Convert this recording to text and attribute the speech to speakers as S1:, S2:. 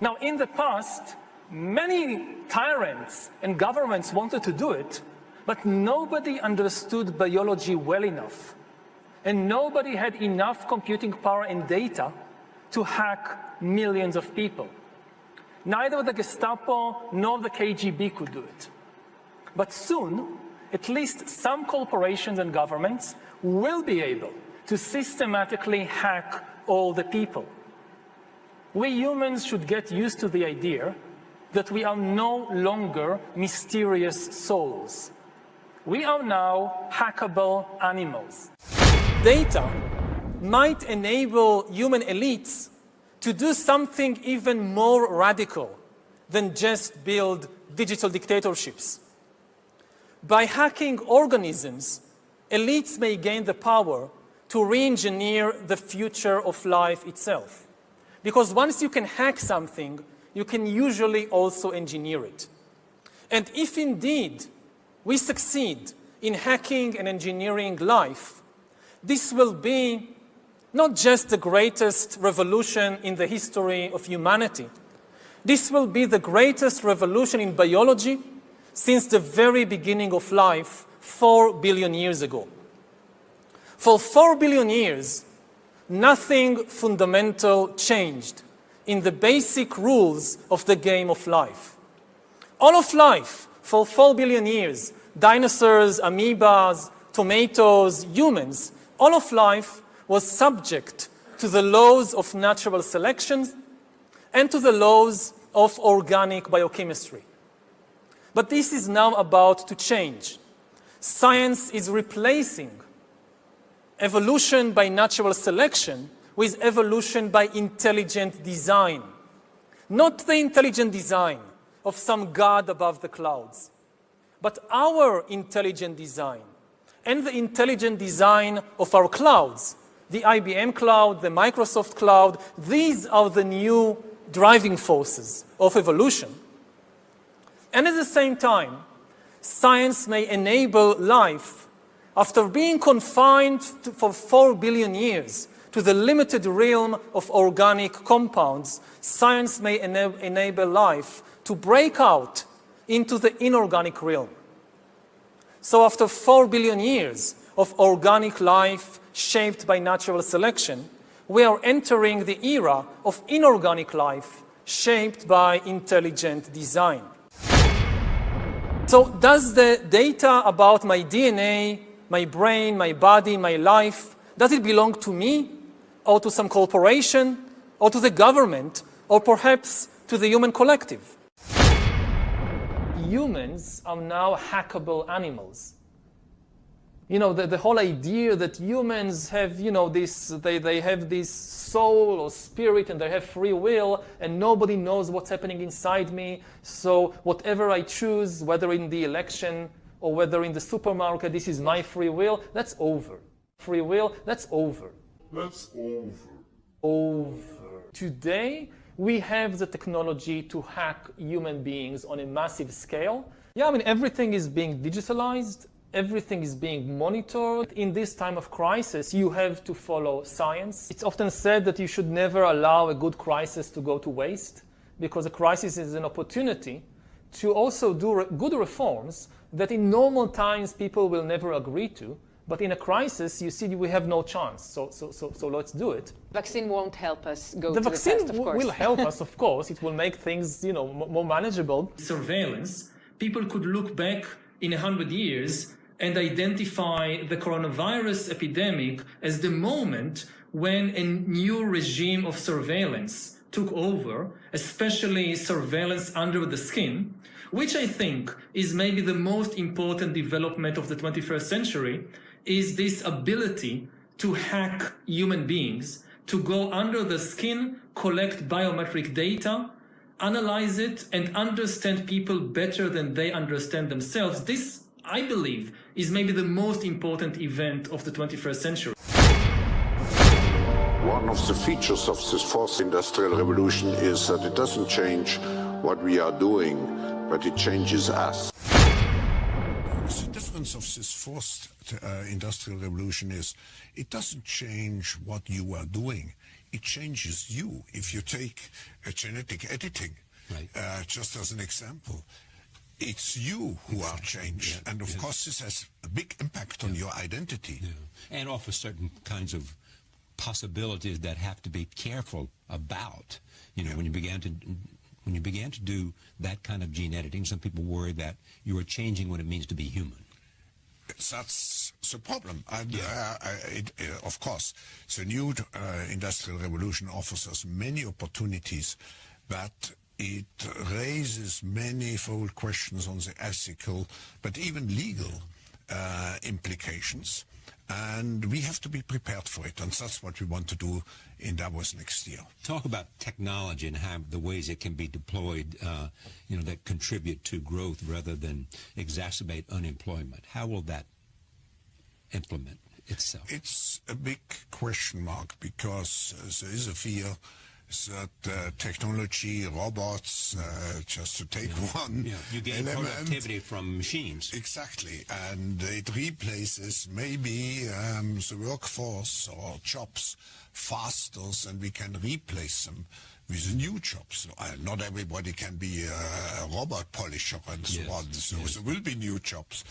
S1: Now, in the past, many tyrants and governments wanted to do it, but nobody understood biology well enough. And nobody had enough computing power and data to hack millions of people. Neither the Gestapo nor the KGB could do it. But soon, at least some corporations and governments will be able to systematically hack all the people. We humans should get used to the idea that we are no longer mysterious souls. We are now hackable animals. Data might enable human elites to do something even more radical than just build digital dictatorships. By hacking organisms, elites may gain the power to re-engineer the future of life itself. Because once you can hack something, you can usually also engineer it. And if indeed we succeed in hacking and engineering life, this will be not just the greatest revolution in the history of humanity. This will be the greatest revolution in biology since the very beginning of life 4 billion years ago. For 4 billion years, nothing fundamental changed in the basic rules of the game of life. All of life, for 4 billion years, dinosaurs, amoebas, tomatoes, humans, all of life was subject to the laws of natural selection and to the laws of organic biochemistry. But this is now about to change. Science is replacing evolution by natural selection with evolution by intelligent design. Not the intelligent design of some god above the clouds, but our intelligent design and the intelligent design of our clouds, the IBM cloud, the Microsoft cloud. These are the new driving forces of evolution. And at the same time, science may enable life after being confined for 4 billion years to the limited realm of organic compounds. Science may enable life to break out into the inorganic realm. So after 4 billion years of organic life shaped by natural selection, we are entering the era of inorganic life shaped by intelligent design. So does the data about my DNA, my brain, my body, my life, does it belong to me or to some corporation or to the government or perhaps to the human collective? Humans are now hackable animals. You know, the whole idea that humans have, you know, they have this soul or spirit and they have free will and nobody knows what's happening inside me. So whatever I choose, whether in the election or whether in the supermarket, this is my free will, that's over. Free will, that's over.
S2: That's over.
S1: Over. Today, we have the technology to hack human beings on a massive scale. Yeah, I mean, everything is being digitalized. Everything is being monitored. In this time of crisis, you have to follow science. It's often said that you should never allow a good crisis to go to waste, because a crisis is an opportunity to also do good reforms that in normal times people will never agree to. But in a crisis, you see, we have no chance. So let's do it.
S3: Vaccine won't help us go
S1: the
S3: to the
S1: vaccine
S3: test, of course.
S1: will help us, of course. It will make things, you know, more manageable. Surveillance. People could look back in 100 years and identify the coronavirus epidemic as the moment when a new regime of surveillance took over, especially surveillance under the skin, which I think is maybe the most important development of the 21st century, is this ability to hack human beings, to go under the skin, collect biometric data, analyze it, and understand people better than they understand themselves. This, I believe, is maybe the most important event of the 21st century.
S2: One of the features of this fourth industrial revolution is that it doesn't change what we are doing, but it changes us. The difference of this fourth industrial revolution is it doesn't change what you are doing. it changes you. If you take genetic editing,
S4: right.
S2: just as an example, it's you who are changed.
S4: Yeah,
S2: and of course this has a big impact on your identity.
S4: Yeah. And offers certain kinds of possibilities that have to be careful about. You know, when you began to do that kind of gene editing, some people worry that you are changing what it means to be human.
S2: That's the problem. And of course, the new industrial revolution offers us many opportunities, but it raises manifold questions on the ethical, but even legal implications. And we have to be prepared for it, and that's what we want to do in Davos next year.
S4: Talk about technology and how the ways it can be deployed, you know, that contribute to growth rather than exacerbate unemployment. How will that implement itself?
S2: It's a big question mark, because there is a fear that technology, robots, just to take one
S4: you gain
S2: element,
S4: productivity from machines.
S2: Exactly, and it replaces maybe the workforce or jobs faster than we can replace them with new jobs. Not everybody can be a robot polisher and so on, so there will be new jobs.